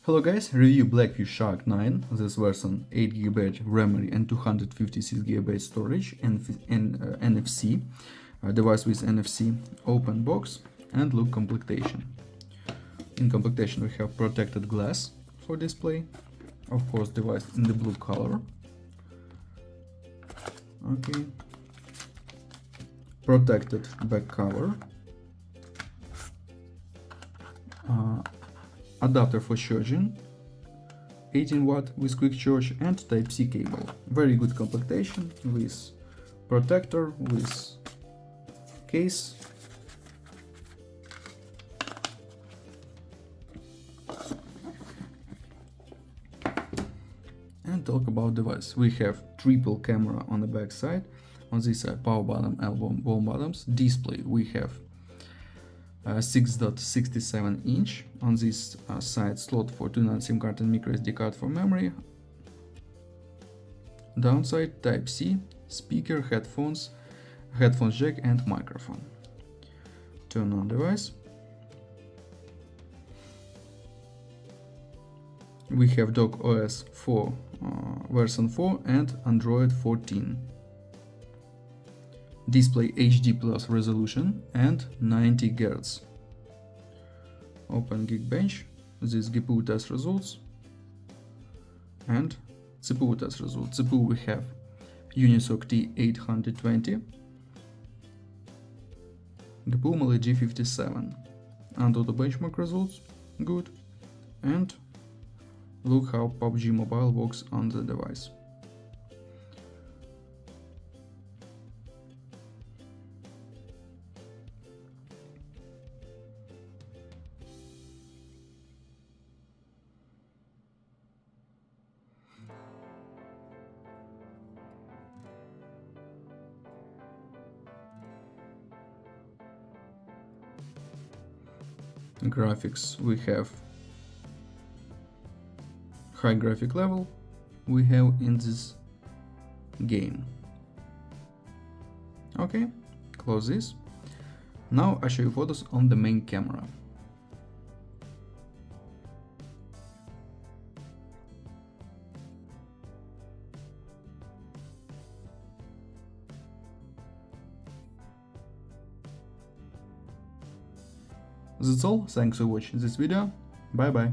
Hello guys, review Blackview Shark 9. This version 8GB memory and 256GB storage and NFC. Device with NFC, open box and look completion. In completion we have protected glass for display, of course device in the blue color. Okay. Protected back cover. Adapter for charging, 18 watt with quick charge and Type-C cable. Very good completion with protector, with case. And talk about device. We have triple camera on the back side. On this side power button and wall buttons. Display we have 6.67 inch. On this side slot for 2.9 SIM card and micro SD card for memory. Downside Type-C, speaker, headphones jack and microphone. Turn on device. We have Dock OS 4 version 4 and Android 14. Display HD plus resolution and 90 Hz. Open Geekbench, this GPU test results and CPU test results. CPU we have Unisoc T820, GPU Mali G57. AnTuTu benchmark results, good. And look how PUBG Mobile works on the device. Graphics we have high graphic level we have in this game. Okay, close this. Now I show you photos on the main camera. That's all, thanks for watching this video, bye bye.